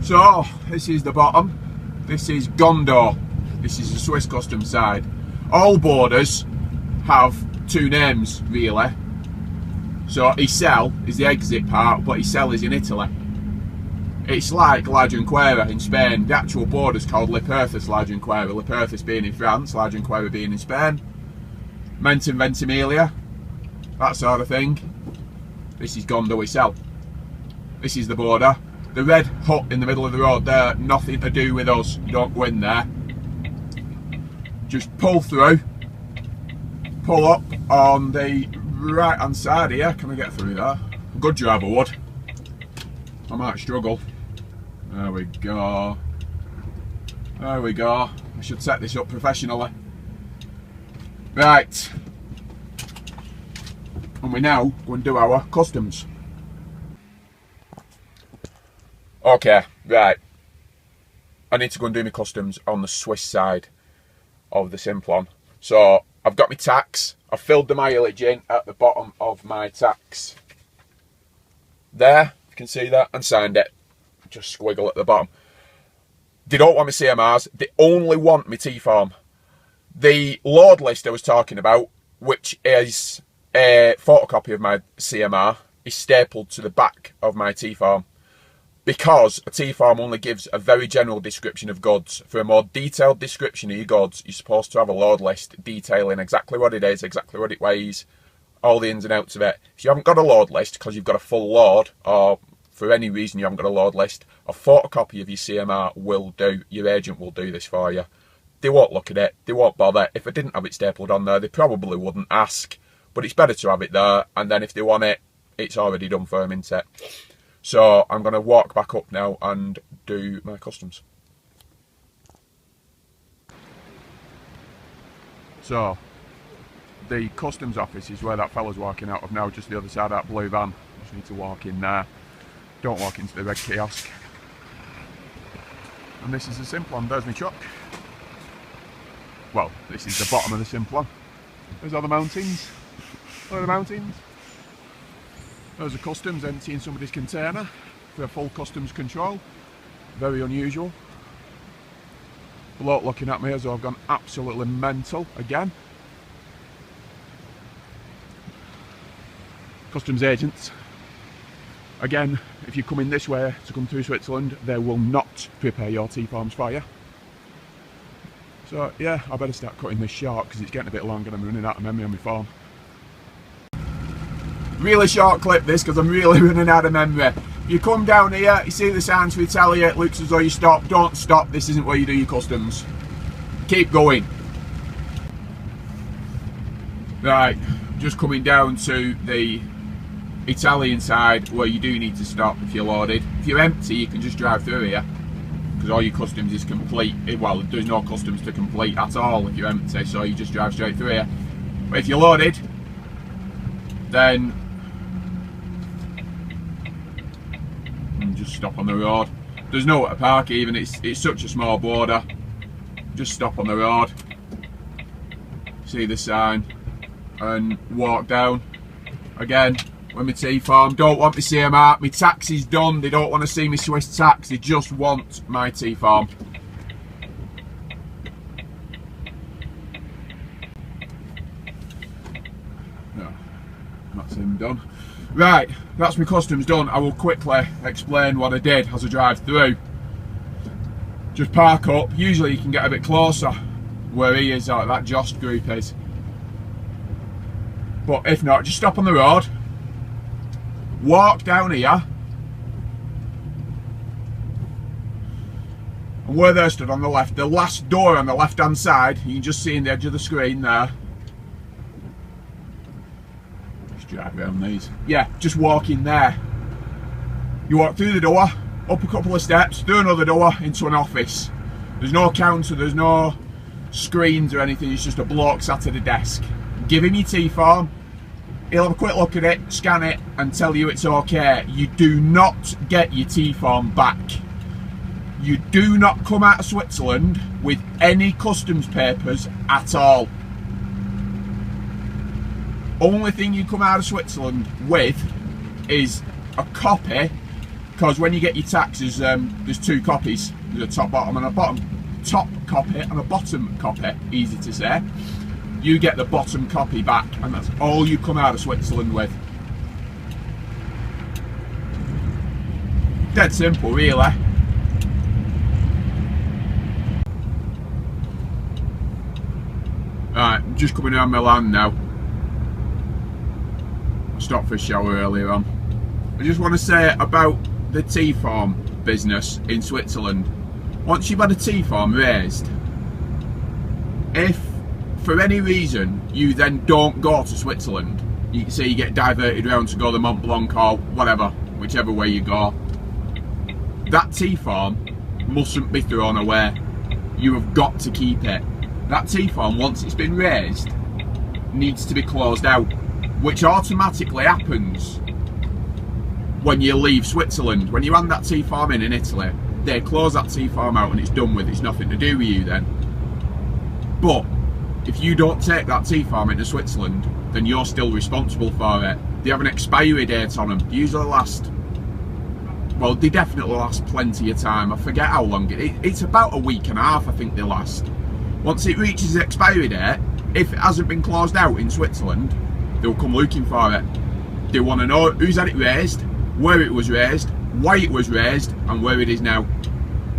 So this is the bottom. This is Gondor. This is the Swiss customs side. All borders have two names, really. So Isel is the exit part, but Isel is in Italy. It's like Lajunquera in Spain. The actual border is called Leperthus Lajunquera. Leperthus being in France, Lajunquera being in Spain. Menton Ventimiglia, that sort of thing. This is Gondor Isel. This is the border. The red hut in the middle of the road there, nothing to do with us. You don't go in there. Just pull through. Pull up on the right hand side here. Can I get through there? A good driver would. I might struggle. There we go. There we go. I should set this up professionally. Right. And we now go and do our customs. Okay, right. I need to go and do my customs on the Swiss side of the Simplon. So I've got my tax. I've filled the mileage in at the bottom of my tax. There, you can see that, and signed it. Just squiggle at the bottom. They don't want my CMRs. They only want my T-form. The load list I was talking about, which is a photocopy of my CMR, is stapled to the back of my T-form. Because a T-form only gives a very general description of goods. For a more detailed description of your goods, you're supposed to have a load list detailing exactly what it is, exactly what it weighs, all the ins and outs of it. If you haven't got a load list because you've got a full load, or for any reason you haven't got a load list, a photocopy of your CMR will do. Your agent will do this for you. They won't look at it, they won't bother. If I didn't have it stapled on there, they probably wouldn't ask. But it's better to have it there, and then if they want it, it's already done for them, isn't it? So I'm going to walk back up now and do my customs. So the customs office is where that fella's walking out of now, just the other side of that blue van. Just need to walk in there. Don't walk into the red kiosk. And this is the Simplon. There's my truck. Well, this is the bottom of the Simplon. There's all the mountains. There are the mountains. There's a customs emptying somebody's container for a full customs control. Very unusual. Bloke looking at me as though I've gone absolutely mental again. Customs agents. Again, if you're coming this way to come through Switzerland, they will not prepare your T-forms for you. So yeah, I better start cutting this short because it's getting a bit long and I'm running out of memory on my phone. Really short clip this because I'm really running out of memory. You come down here, you see the signs for Italia, it looks as though you stop. Don't stop, this isn't where you do your customs. Keep going. Right, just coming down to the Italian side where you do need to stop if you're loaded. If you're empty, you can just drive through here because all your customs is complete. Well, there's no customs to complete at all if you're empty, so you just drive straight through here. But if you're loaded, then just stop on the road. There's nowhere to park even, it's such a small border. Just stop on the road, see the sign and walk down. Again, with my T-form, don't want my CMR, my tax is done, they don't want to see my Swiss tax, they just want my T-form. No, that's him done. Right, that's my customs done. I will quickly explain what I did as I drive through. Just park up. Usually you can get a bit closer where he is, like that Jost group is. But if not, just stop on the road. Walk down here. And where they stood on the left, the last door on the left hand side, you can just see in the edge of the screen there. Drive around these. Yeah, just walk in there. You walk through the door, up a couple of steps, through another door, into an office. There's no counter, there's no screens or anything, it's just a bloke sat at a desk. Give him your T-form, he'll have a quick look at it, scan it, and tell you it's okay. You do not get your T-form back. You do not come out of Switzerland with any customs papers at all. Only thing you come out of Switzerland with is a copy because when you get your taxes, there's two copies. There's a top bottom and a top copy and a bottom copy, easy to say. You get the bottom copy back, and that's all you come out of Switzerland with. Dead simple, really. Right, I'm just coming around Milan now. I stopped for a shower earlier on. I just want to say about the tea farm business in Switzerland. Once you've had a tea farm raised, if for any reason you then don't go to Switzerland, you say you get diverted around to go to Mont Blanc or whatever, whichever way you go, that tea farm mustn't be thrown away. You have got to keep it. That tea farm, once it's been raised, needs to be closed out, which automatically happens when you leave Switzerland. When you hand that tea farm in Italy, they close that tea farm out and it's done with. It's nothing to do with you then. But if you don't take that tea farm into Switzerland, then you're still responsible for it. They have an expiry date on them. They usually last, well, they definitely last plenty of time. I forget how long. It's about a week and a half, I think they last. Once it reaches the expiry date, if it hasn't been closed out in Switzerland, they'll come looking for it. They want to know who's had it raised, where it was raised, why it was raised, and where it is now.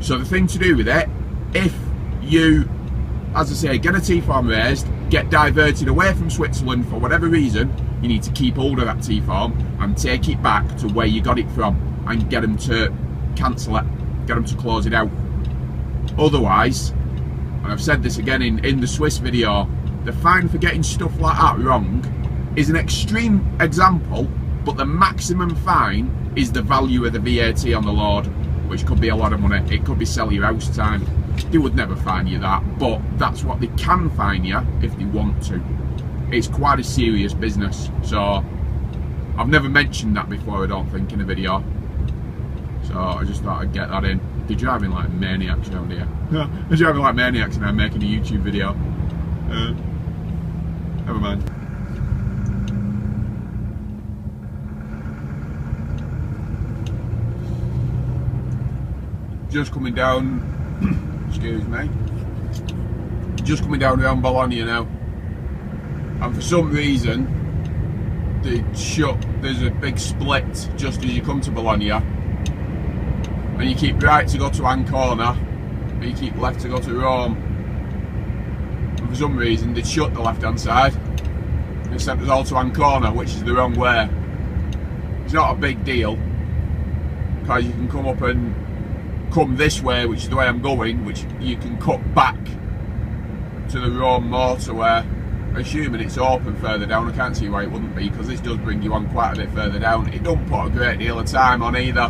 So the thing to do with it, if you, as I say, get a tea farm raised, get diverted away from Switzerland for whatever reason, you need to keep hold of that tea farm and take it back to where you got it from and get them to cancel it, get them to close it out. Otherwise, and I've said this again in the Swiss video, the fine for getting stuff like that wrong is an extreme example, but the maximum fine is the value of the VAT on the load, which could be a lot of money. It could be sell your house time. They would never fine you that, but that's what they can fine you if they want to. It's quite a serious business, so I've never mentioned that before, I don't think, in a video. So I just thought I'd get that in. They're driving like maniacs around here. They're driving like maniacs and I'm making a YouTube video. Never mind. Just coming down, excuse me, just coming down around Bologna now, and for some reason there's a big split just as you come to Bologna, and you keep right to go to Ancona and you keep left to go to Rome, and for some reason they shut the left hand side and sent us all to Ancona, which is the wrong way. It's not a big deal because you can come up and come this way, which is the way I'm going, which you can cut back to the Rome motorway, assuming it's open further down. I can't see why it wouldn't be, because this does bring you on quite a bit further down. It don't put a great deal of time on either,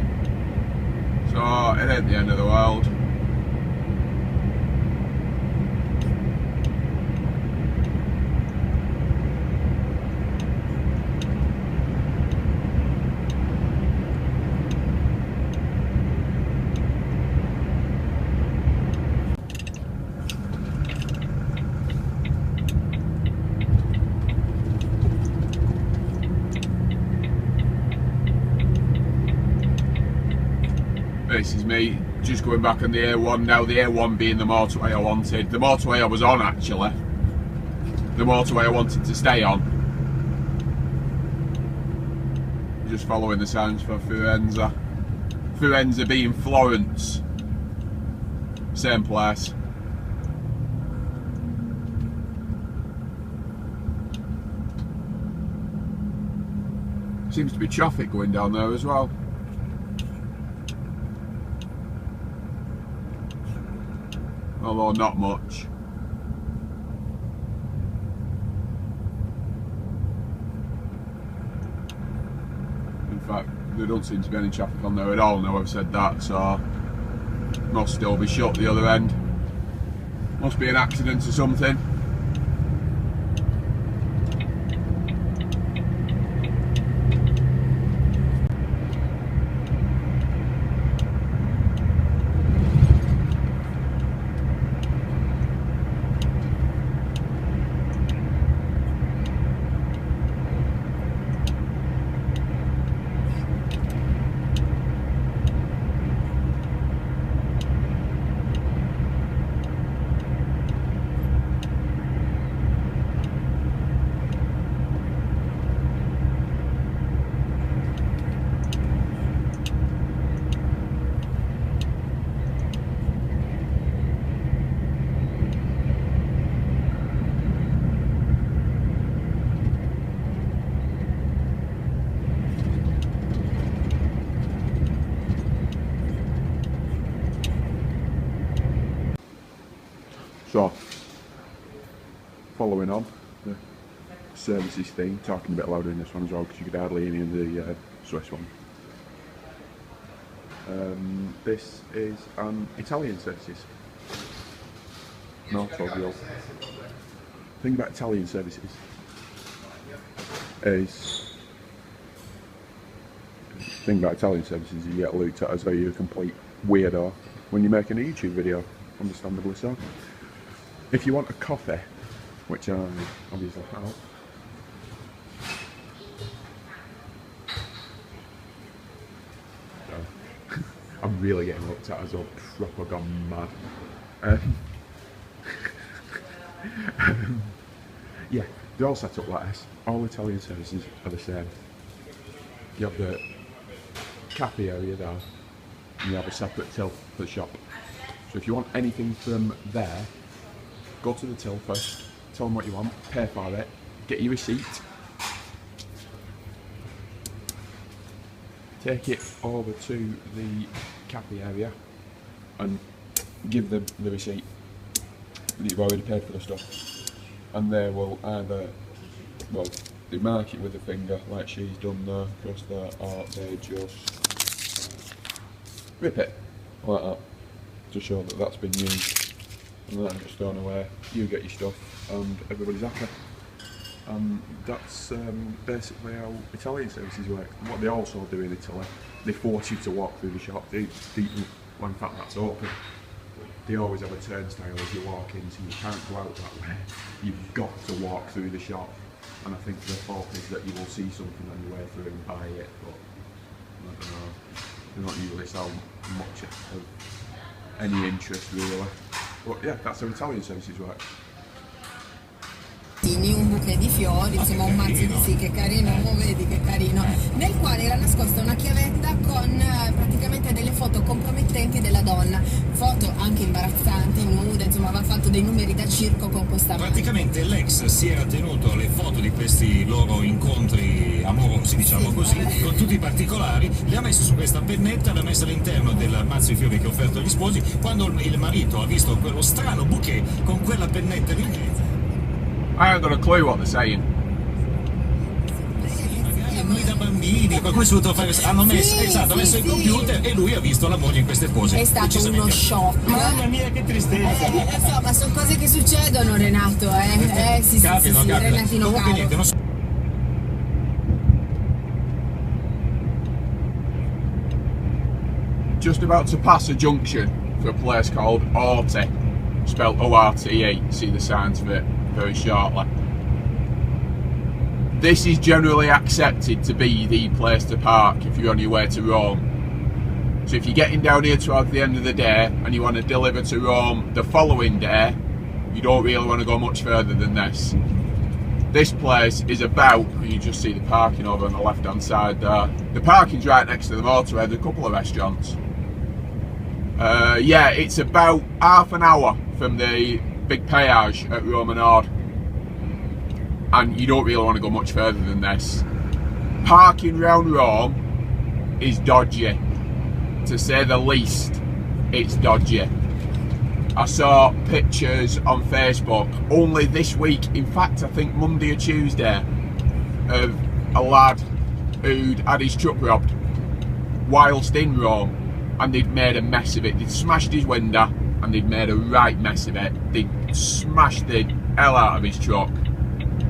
so it ain't the end of the world. This is me just going back on the A1 now, the A1 being the motorway I wanted. The motorway I was on, actually. The motorway I wanted to stay on. Just following the signs for Firenze. Firenze being Florence. Same place. Seems to be traffic going down there as well. Although not much. In fact, there don't seem to be any traffic on there at all now I've said that, so must still be shut the other end. Must be an accident or something. So, following on the services theme, talking a bit louder in this one as well because you could hardly hear me in the Swiss one. This is an Italian services. No, 12-year-old. The thing about Italian services is you get looked at as though you're a complete weirdo when you're making a YouTube video, understandably so. If you want a coffee, which I obviously have, I'm really getting looked at as a proper gone mad. Yeah, they're all set up like this. All Italian services are the same. You have the cafe area there, and you have a separate till for the shop. So if you want anything from there, go to the till first, tell them what you want, pay for it, get your receipt, take it over to the cafe area and give them the receipt that you've already paid for the stuff, and they will either, well, they mark it with a finger like she's done there across there, or they just rip it like that to show that that's been used, and then just thrown away. You get your stuff and everybody's happy. And that's basically how Italian services work. What they also do in Italy, they force you to walk through the shop. Well, in fact, that's open. They always have a turnstile as you walk in, so you can't go out that way. You've got to walk through the shop. And I think the thought is that you will see something on your way through and buy it, but I don't know. They're not usually so much of any interest really. But yeah, that's how Italian services work. Un bouquet di fiori, insomma un mazzo di sì, che carino, vedi che carino, nel quale era nascosta una chiavetta con praticamente delle foto compromettenti della donna, foto anche imbarazzanti, nude, insomma aveva fatto dei numeri da circo con questa praticamente l'ex si era tenuto le foto di questi loro incontri amorosi, diciamo così, con tutti i particolari, le ha messe su questa pennetta, le ha messe all'interno del mazzo di fiori che ha offerto agli sposi. Quando il marito ha visto quello strano bouquet con quella pennetta lì, I haven't got a clue what they're saying. Noi da bambini, hanno messo, esatto, hanno messo il computer e lui ha visto la moglie in queste pose. È stato uno shock. Mamma mia, che tristezza. So, ma sono cose che succedono, Renato, sì, capitano. Renatino Comunque niente, non so. Just about to pass a junction for a place called Orte, spelled O-R-T-E, see the signs of it very shortly. This is generally accepted to be the place to park if you're on your way to Rome. So if you're getting down here towards the end of the day and you want to deliver to Rome the following day, you don't really want to go much further than this. This place is about, you just see the parking over on the left hand side there. The parking's right next to the motorway, there's a couple of restaurants. Yeah, it's about half an hour from the big péage at Rome and Nord, and you don't really want to go much further than this. Parking round Rome is dodgy, to say the least. It's dodgy. I saw pictures on Facebook only this week, in fact I think Monday or Tuesday, of a lad who'd had his truck robbed whilst in Rome, and they'd made a mess of it. They'd smashed his window and they'd made a right mess of it. They'd smashed the hell out of his truck,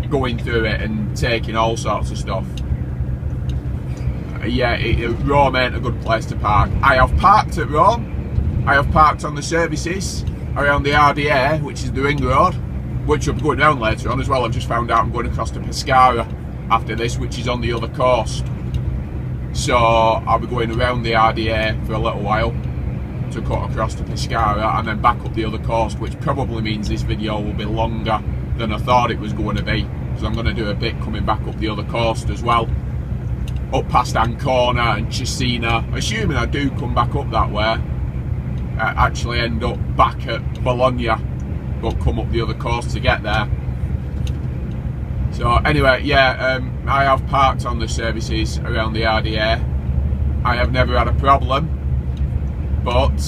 going through it and taking all sorts of stuff. Yeah, Rome ain't a good place to park. I have parked at Rome. I have parked on the services around the RDA, which is the ring road, which I'm going down later on as well. I've just found out I'm going across to Pescara after this, which is on the other coast. So I'll be going around the RDA for a little while to cut across to Pescara and then back up the other coast, which probably means this video will be longer than I thought it was going to be, because I'm going to do a bit coming back up the other coast as well, up past Ancona and Cesena. Assuming I do come back up that way, I actually end up back at Bologna, but come up the other coast to get there. So anyway, yeah, I have parked on the services around the RDA. I have never had a problem, but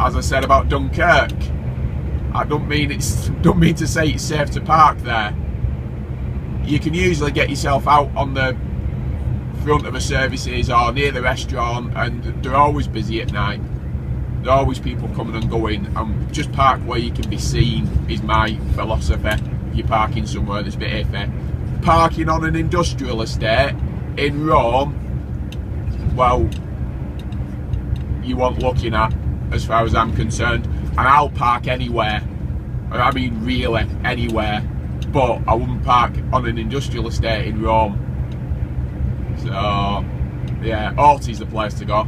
as I said about Dunkirk, I don't mean to say it's safe to park there. You can usually get yourself out on the front of a services or near the restaurant, and they're always busy at night. There are always people coming and going, and just park where you can be seen is my philosophy. If you're parking somewhere that's a bit iffy. Parking on an industrial estate in Rome, well, you want looking at, as far as I'm concerned. And I'll park anywhere, I mean really anywhere, but I wouldn't park on an industrial estate in Rome. So yeah, Alti's the place to go.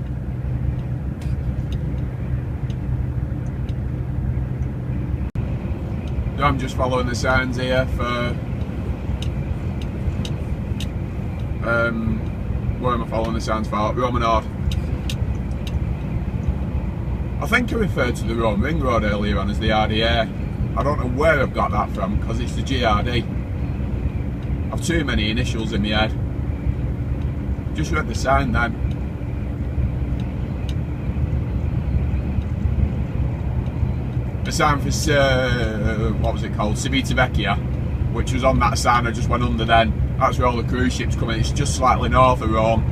I'm just following the signs here for where am I following the signs for? Romanord. I think I referred to the Rome Ring Road earlier on as the RDA. I don't know where I've got that from, because it's the GRD. I've too many initials in my head. Just read the sign then. The sign for, what was it called? Civitavecchia, which was on that sign I just went under then. That's where all the cruise ships come in. It's just slightly north of Rome.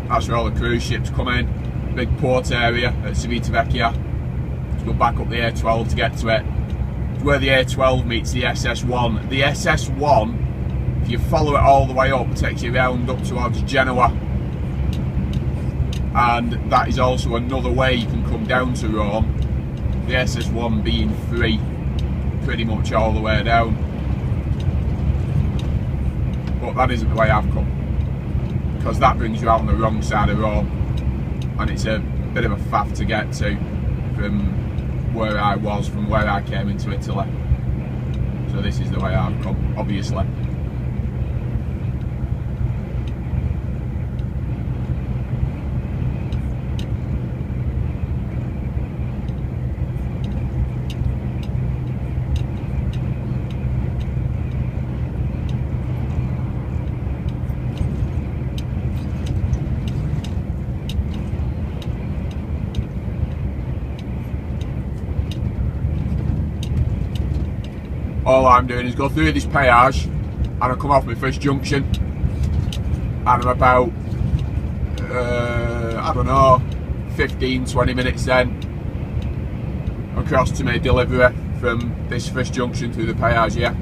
That's where all the cruise ships come in. Big port area at Civitavecchia. To go back up the A12 to get to it. It's where the A12 meets the SS1. The SS1, if you follow it all the way up, takes you round up towards Genoa. And that is also another way you can come down to Rome. The SS1 being free pretty much all the way down. But that isn't the way I've come, because that brings you out on the wrong side of Rome, and it's a bit of a faff to get to from where I was, from where I came into Italy. So this is the way I've come, obviously. All I'm doing is go through this peage, and I come off my first junction, and I'm about, I don't know, 15-20 minutes then across to my delivery from this first junction through the peage here.